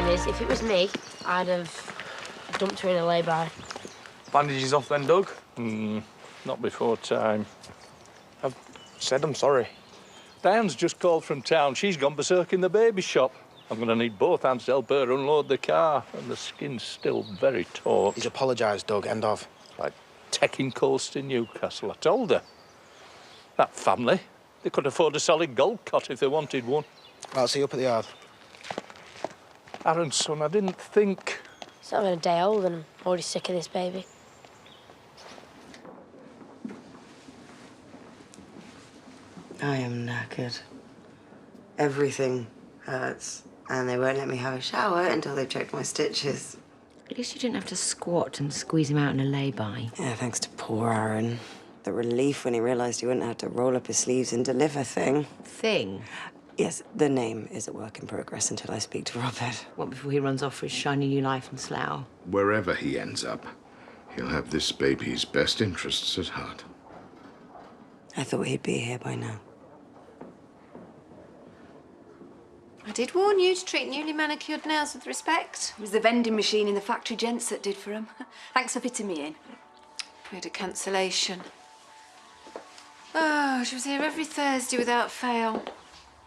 is, if it was me, I'd have dumped her in a lay-by. Bandages off then, Doug? Not before time. I've said I'm sorry. Diane's just called from town. She's gone berserk in the baby shop. I'm going to need both hands to help her unload the car, and the skin's still very taut. He's apologised, Doug. End of. Like taking coals to Newcastle. I told her. That family, they could afford a solid gold cot if they wanted one. I'll see you up at the yard. Aaron's son, I didn't think. It's not even a day old and I'm already sick of this baby. I am knackered. Everything hurts. And they won't let me have a shower until they've checked my stitches. At least you didn't have to squat and squeeze him out in a lay-by. Yeah, thanks to poor Aaron. The relief when he realised he wouldn't have to roll up his sleeves and deliver thing. Thing? Yes, the name is a work in progress until I speak to Robert. What, before he runs off for his shiny new life in Slough? Wherever he ends up, he'll have this baby's best interests at heart. I thought he'd be here by now. I did warn you to treat newly manicured nails with respect. It was the vending machine in the factory gents that did for him. Thanks for fitting me in. We had a cancellation. Oh, she was here every Thursday without fail.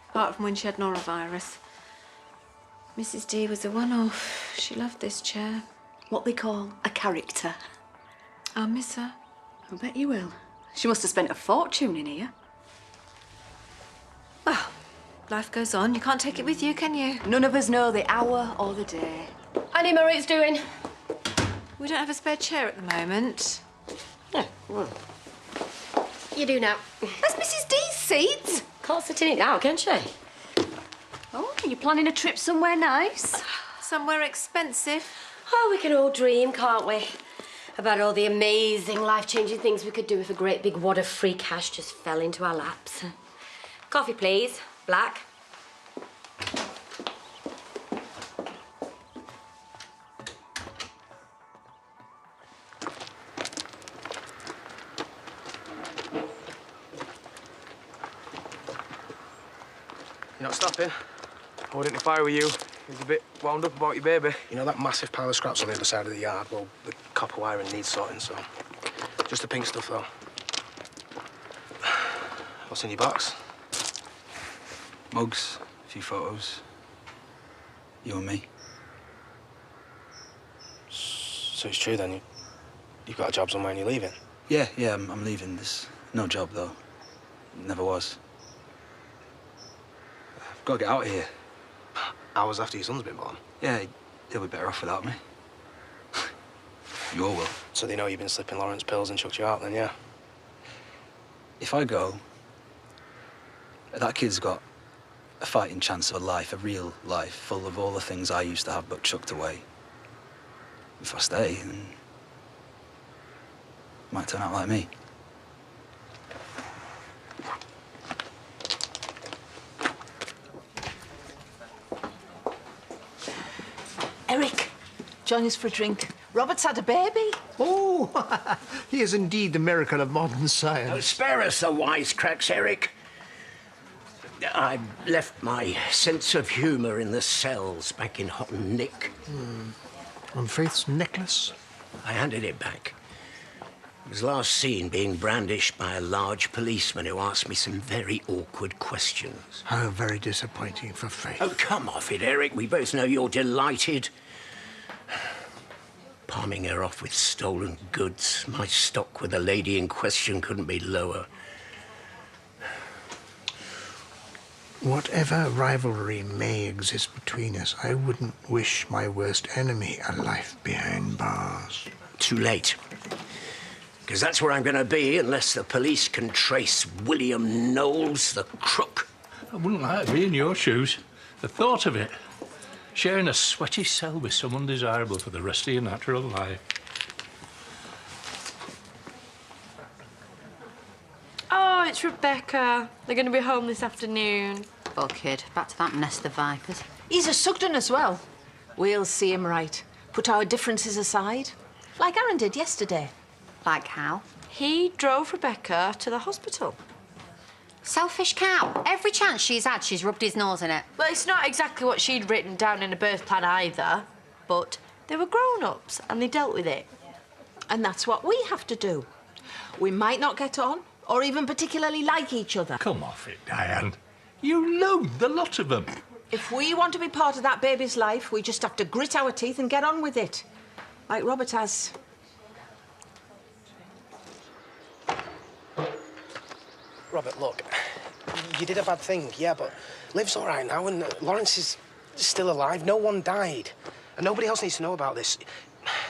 Apart from when she had norovirus. Mrs. D was a one-off. She loved this chair. What they call a character. I'll miss her. I bet you will. She must have spent a fortune in here. Well, life goes on. You can't take it with you, can you? None of us know the hour or the day. Annie Murray's doing. We don't have a spare chair at the moment. Yeah, well. You do now. That's Mrs. D's seat. Can't sit in it now, can she? Oh, are you planning a trip somewhere nice? Somewhere expensive. Oh, we can all dream, can't we? About all the amazing, life-changing things we could do if a great big wad of free cash just fell into our laps. Coffee, please. Black. You're not stopping? I wouldn't if I were you. He's a bit wound up about your baby. You know that massive pile of scraps on the other side of the yard? Well, the copper wiring needs sorting, so... Just the pink stuff, though. What's in your box? Mugs, a few photos. You and me. So it's true, then? You've got a job somewhere and you're leaving? Yeah, I'm leaving. There's no job, though. Never was. I've got to get out of here. Hours after your son's been born? Yeah, he'll be better off without me. You all will. So they know you've been slipping Lawrence pills and chucked you out, then, yeah? If I go, that kid's got a fighting chance of a life, a real life, full of all the things I used to have but chucked away. If I stay, then it might turn out like me. Eric, join us for a drink. Robert's had a baby. Oh, he is indeed the miracle of modern science. Spare us the wisecracks, Eric. I left my sense of humour in the cells back in Hot and Nick. And Faith's necklace? I handed it back. It was last seen being brandished by a large policeman who asked me some very awkward questions. How very disappointing for Faith. Oh, come off it, Eric. We both know you're delighted. Palming her off with stolen goods. My stock with the lady in question couldn't be lower. Whatever rivalry may exist between us, I wouldn't wish my worst enemy a life behind bars. Too late. Because that's where I'm going to be unless the police can trace William Knowles, the crook. I wouldn't like to be in your shoes. The thought of it. Sharing a sweaty cell with someone desirable for the rest of your natural life. Oh, it's Rebecca. They're going to be home this afternoon. Poor kid. Back to that nest of vipers. He's a Sugden as well. We'll see him right. Put our differences aside. Like Aaron did yesterday. Like how? He drove Rebecca to the hospital. Selfish cow. Every chance she's had, she's rubbed his nose in it. Well, it's not exactly what she'd written down in a birth plan either, but they were grown-ups and they dealt with it. And that's what we have to do. We might not get on, or even particularly like each other. Come off it, Diane. You loathe the lot of them. If we want to be part of that baby's life, we just have to grit our teeth and get on with it. Like Robert has. Robert, look, you did a bad thing, yeah, but Liv's all right now, and Lawrence is still alive. No one died. And nobody else needs to know about this.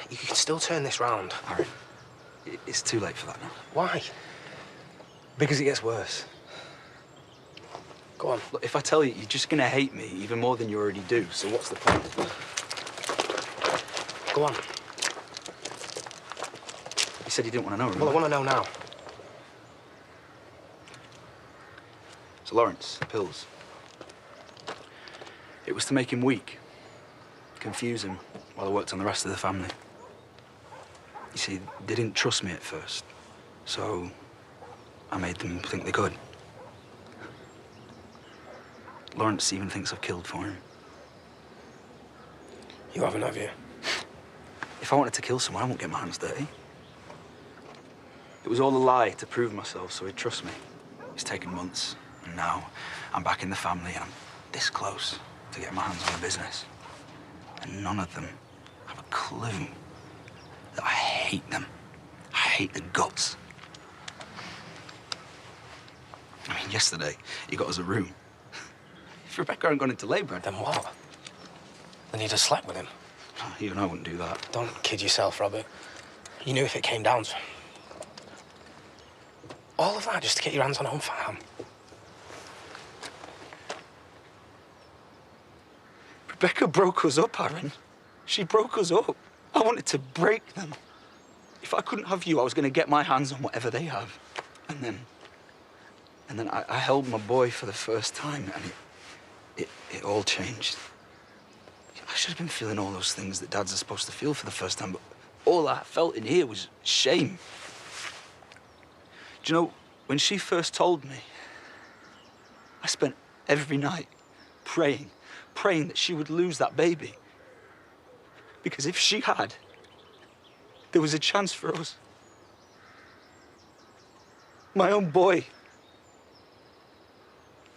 You can still turn this round. Aaron, it's too late for that now. Why? Because it gets worse. Go on. Look, if I tell you, you're just going to hate me even more than you already do, so what's the point? Go on. You said you didn't want to know, remember? Well, I want to know now. So Lawrence, pills. It was to make him weak, confuse him while I worked on the rest of the family. You see, they didn't trust me at first, so I made them think they could. Lawrence even thinks I've killed for him. You haven't, have you? If I wanted to kill someone, I won't get my hands dirty. It was all a lie to prove myself, so he'd trust me. It's taken months, and now I'm back in the family, and I'm this close to getting my hands on the business. And none of them have a clue that I hate them. I hate the guts. I mean, yesterday, he got us a room. If Rebecca hadn't gone into labour, Then what? Then you'd have slept with him. Even I wouldn't do that. Don't kid yourself, Robert. You knew if it came down to... all of that just to get your hands on home farm. Rebecca broke us up, Aaron. She broke us up. I wanted to break them. If I couldn't have you, I was going to get my hands on whatever they have. And then I held my boy for the first time, and it all changed. I should have been feeling all those things that dads are supposed to feel for the first time, but all I felt in here was shame. Do you know, when she first told me, I spent every night praying that she would lose that baby. Because if she had, there was a chance for us. My own boy.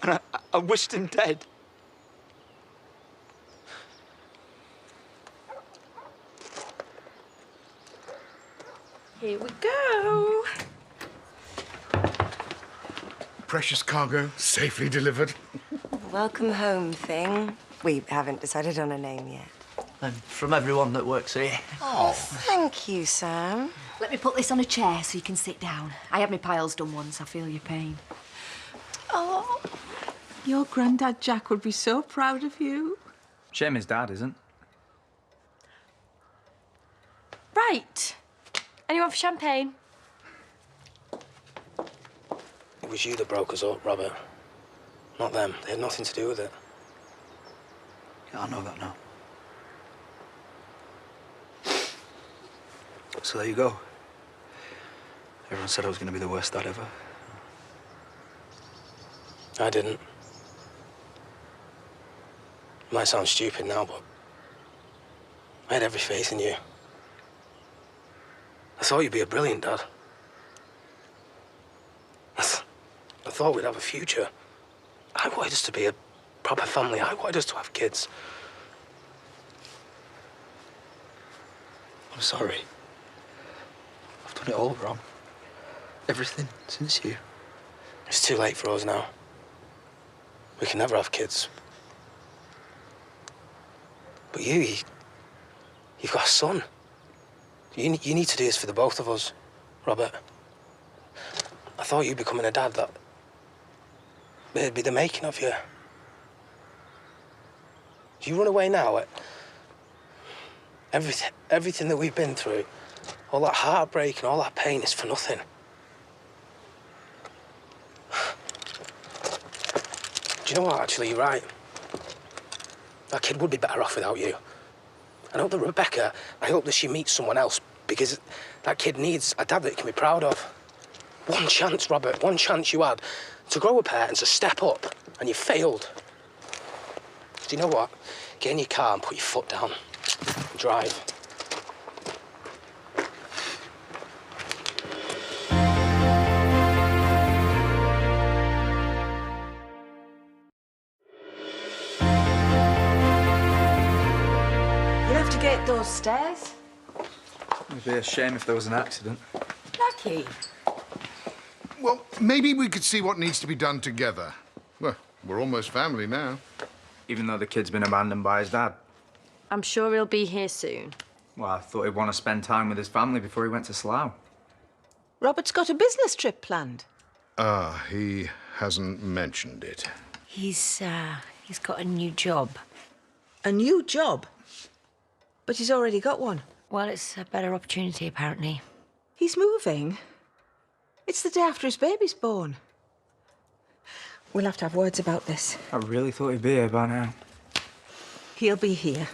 And I wished him dead. Here we go. Precious cargo, safely delivered. Welcome home thing. We haven't decided on a name yet. And from everyone that works here. Oh, thank you, Sam. Let me put this on a chair so you can sit down. I had my piles done once. I feel your pain. Oh. Your granddad Jack would be so proud of you. Shame his dad isn't. Right. Anyone for champagne? It was you that broke us up, Robert. Not them. They had nothing to do with it. Yeah, I know that now. So there you go. Everyone said I was going to be the worst dad ever. I didn't. It might sound stupid now, but I had every faith in you. I thought you'd be a brilliant dad. I thought we'd have a future. I wanted us to be a proper family. I wanted us to have kids. I'm sorry. I've done it all wrong. Everything since you. It's too late for us now. We can never have kids. But you've got a son. You need to do this for the both of us, Robert. I thought you becoming a dad, it'd be the making of you. Do you run away now? Everything that we've been through, all that heartbreak and all that pain is for nothing. Do you know what, actually, you're right. That kid would be better off without you. I hope that Rebecca, I hope that she meets someone else, because that kid needs a dad that he can be proud of. One chance, Robert, one chance you had to grow a pair and to step up, and you failed. Do you know what? Get in your car and put your foot down. Drive. You'll have to get those stairs. It'd be a shame if there was an accident. Lucky. Well, maybe we could see what needs to be done together. Well, we're almost family now. Even though the kid's been abandoned by his dad. I'm sure he'll be here soon. Well, I thought he'd want to spend time with his family before he went to Slough. Robert's got a business trip planned. Ah, he hasn't mentioned it. He's got a new job. A new job? But he's already got one. Well, it's a better opportunity, apparently. He's moving. It's the day after his baby's born. We'll have to have words about this. I really thought he'd be here by now. He'll be here.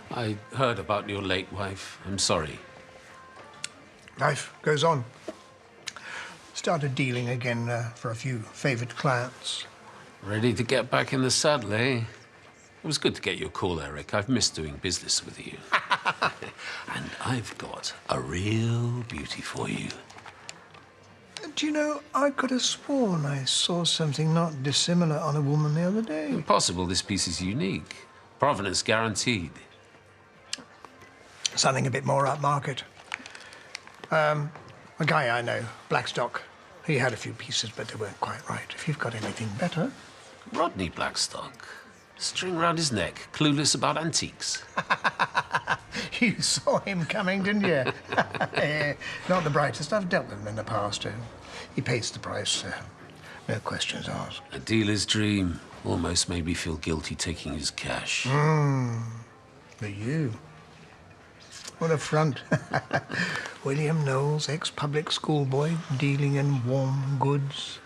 I heard about your late wife. I'm sorry. Life goes on. Started dealing again for a few favoured clients. Ready to get back in the saddle, eh? It was good to get your call, Eric. I've missed doing business with you. And I've got a real beauty for you. Do you know, I could have sworn I saw something not dissimilar on a woman the other day. Impossible this piece is unique. Provenance guaranteed. Something a bit more upmarket. A guy I know, Blackstock, he had a few pieces, but they weren't quite right. If you've got anything better... Rodney Blackstock. String round his neck, clueless about antiques. You saw him coming, didn't you? Not the brightest. I've dealt with him in the past. He pays the price. No questions asked. A dealer's dream. Almost made me feel guilty taking his cash. But you... What a front. William Knowles, ex-public schoolboy, dealing in warm goods.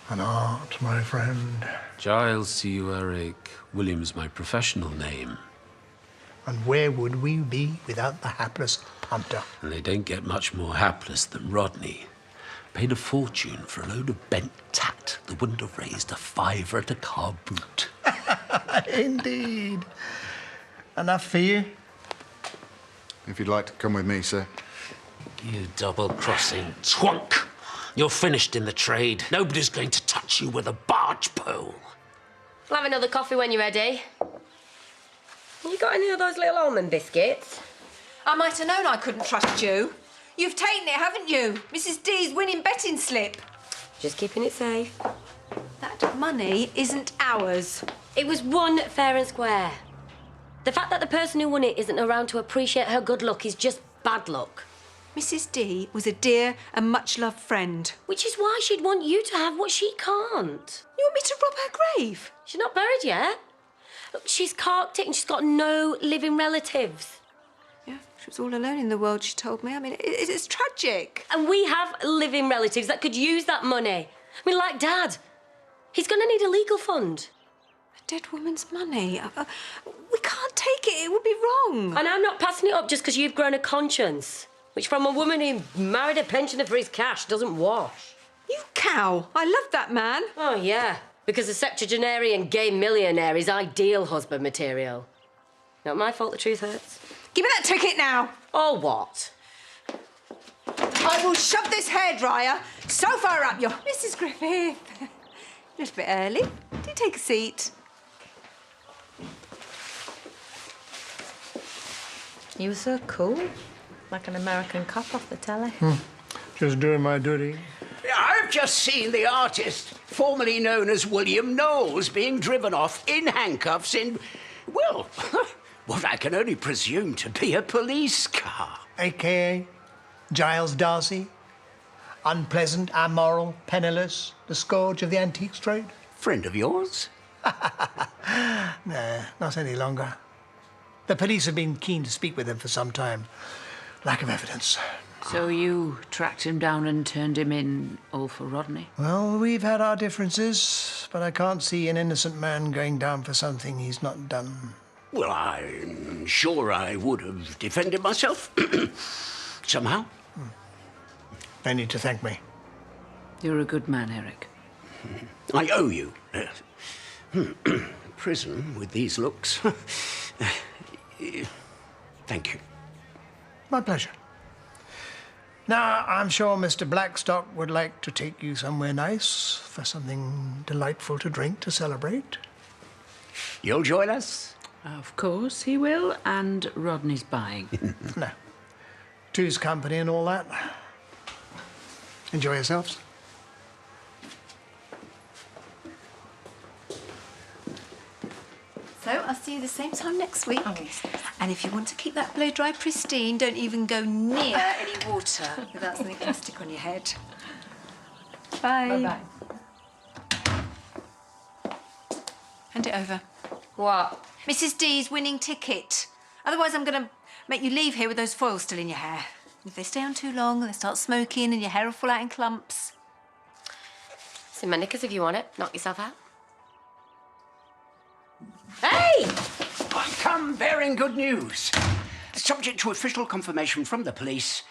An art, my friend. Giles to you, Eric. William's my professional name. And where would we be without the hapless punter? And they don't get much more hapless than Rodney. Paid a fortune for a load of bent tat that wouldn't have raised a fiver at a car boot. Indeed. Enough for you? If you'd like to come with me, sir. You double-crossing twonk. You're finished in the trade. Nobody's going to touch you with a barge pole. I'll have another coffee when you're ready. You got any of those little almond biscuits? I might have known I couldn't trust you. You've taken it, haven't you? Mrs. D's winning betting slip. Just keeping it safe. That money isn't ours. It was won fair and square. The fact that the person who won it isn't around to appreciate her good luck is just bad luck. Mrs. D was a dear and much-loved friend. Which is why she'd want you to have what she can't. You want me to rob her grave? She's not buried yet. Look, she's carked it and she's got no living relatives. Yeah, she was all alone in the world, she told me. I mean, it's tragic. And we have living relatives that could use that money. I mean, like Dad. He's going to need a legal fund. A dead woman's money? We can't take it. It would be wrong. And I'm not passing it up just because you've grown a conscience, which from a woman who married a pensioner for his cash doesn't wash. You cow. I love that man. Oh, yeah, because a septuagenarian gay millionaire is ideal husband material. Not my fault the truth hurts. Give me that ticket now. Or what? I will shove this hairdryer so far up your... Mrs. Griffith. A little bit early. Do take a seat. You were so cool. Like an American cop off the telly. Just doing my duty. I've just seen the artist, formerly known as William Knowles, being driven off in handcuffs in, well, what I can only presume to be a police car. A.K.A. Giles Darcy. Unpleasant, amoral, penniless, the scourge of the antiques trade? Friend of yours? No, not any longer. The police have been keen to speak with him for some time. Lack of evidence. So you tracked him down and turned him in all for Rodney? Well, we've had our differences, but I can't see an innocent man going down for something he's not done. Well, I'm sure I would have defended myself. Somehow. No need to thank me. You're a good man, Eric. I owe you. Prison with these looks. Thank you. My pleasure. Now, I'm sure Mr. Blackstock would like to take you somewhere nice for something delightful to drink to celebrate. You'll join us? Of course he will, and Rodney's buying. No. Two's company and all that. Enjoy yourselves. So I'll see you the same time next week. And if you want to keep that blow dry pristine, don't even go near any water without something plastic on your head. Bye. Bye-bye. Hand it over. What? Mrs. D's winning ticket. Otherwise, I'm going to make you leave here with those foils still in your hair. If they stay on too long, they start smoking and your hair will fall out in clumps. It's in my knickers if you want it. Knock yourself out. Hey! I come bearing good news. Subject to official confirmation from the police,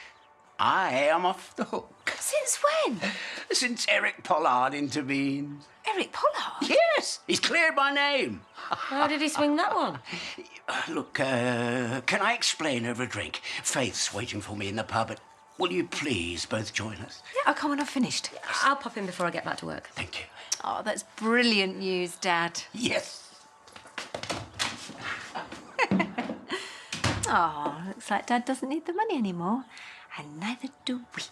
I am off the hook. Since when? Since Eric Pollard intervened. Eric Pollard? Yes, he's cleared my name. How did he swing that one? Look, can I explain over a drink? Faith's waiting for me in the pub. Will you please both join us? Yeah, I'll come when I've finished. I'll pop in before I get back to work. Thank you. Oh, that's brilliant news, Dad. Yes. Oh, looks like Dad doesn't need the money anymore. And neither do we.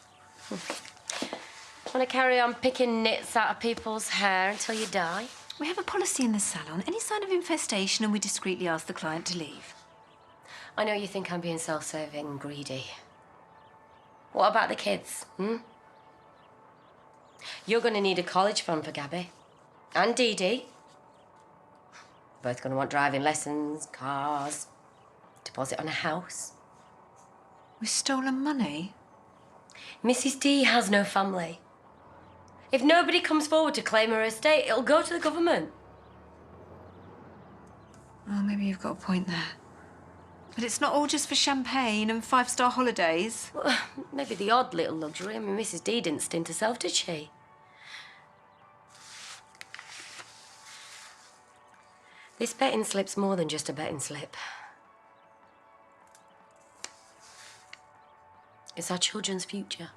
Want to carry on picking nits out of people's hair until you die? We have a policy in the salon. Any sign of infestation and we discreetly ask the client to leave. I know you think I'm being self-serving and greedy. What about the kids, You're going to need a college fund for Gabby. And Dee Dee. Both going to want driving lessons, cars, deposit on a house. With stolen money? Mrs. D has no family. If nobody comes forward to claim her estate, it'll go to the government. Oh, maybe you've got a point there. But it's not all just for champagne and five-star holidays. Well, maybe the odd little luxury. I mean, Mrs. D didn't stint herself, did she? This betting slip's more than just a betting slip. It's our children's future.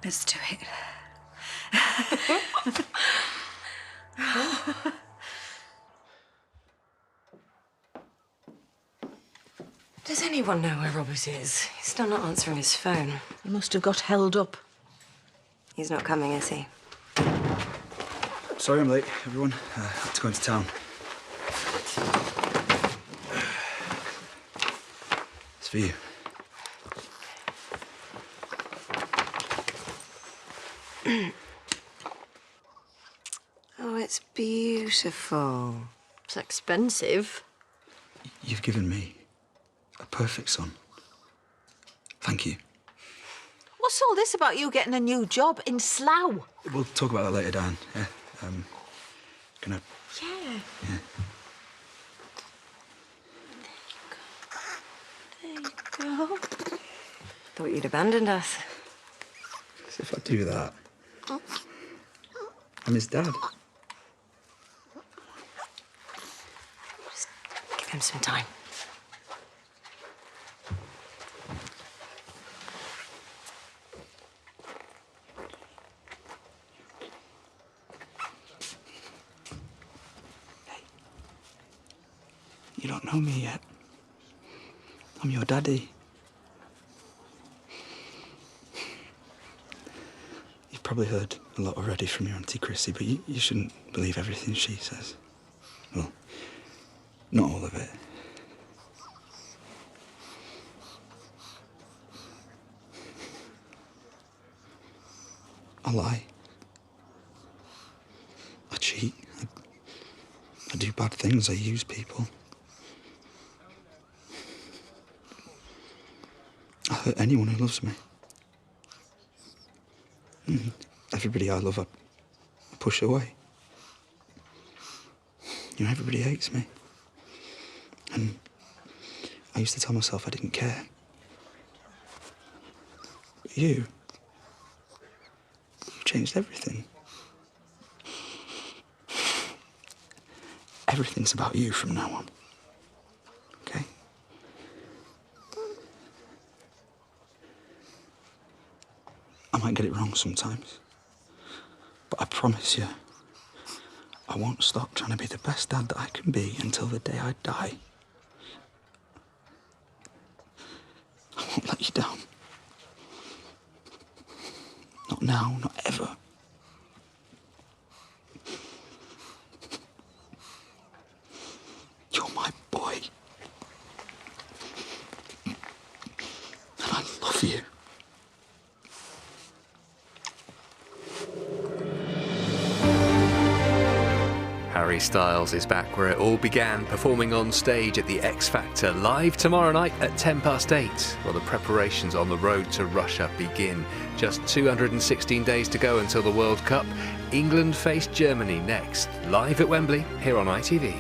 Let's do it. Does anyone know where Robert is? He's still not answering his phone. He must have got held up. He's not coming, is he? Sorry I'm late, everyone. I had to go into town. It's for you. Oh, it's beautiful. It's expensive. You've given me a perfect son. Thank you. What's all this about you getting a new job in Slough? We'll talk about that later, Dan. Yeah. Can I... Yeah. Yeah. There you go. Thought you'd abandoned us. As if I do that. I'm his dad. Just give him some time. You don't know me yet. I'm your daddy. You've probably heard a lot already from your Auntie Chrissy, but you shouldn't believe everything she says. Well, not all of it. I lie. I cheat. I do bad things. I use people. I hurt anyone who loves me. Everybody I love, I push away. Everybody hates me. And I used to tell myself I didn't care. But you've changed everything. Everything's about you from now on. Okay? I might get it wrong sometimes. But I promise you, I won't stop trying to be the best dad that I can be until the day I die. I won't let you down. Not now, not ever. You're my boy. And I love you. Harry Styles is back where it all began, performing on stage at the X Factor, live tomorrow night at 8:10, while the preparations on the road to Russia begin. Just 216 days to go until the World Cup. England face Germany next, live at Wembley, here on ITV.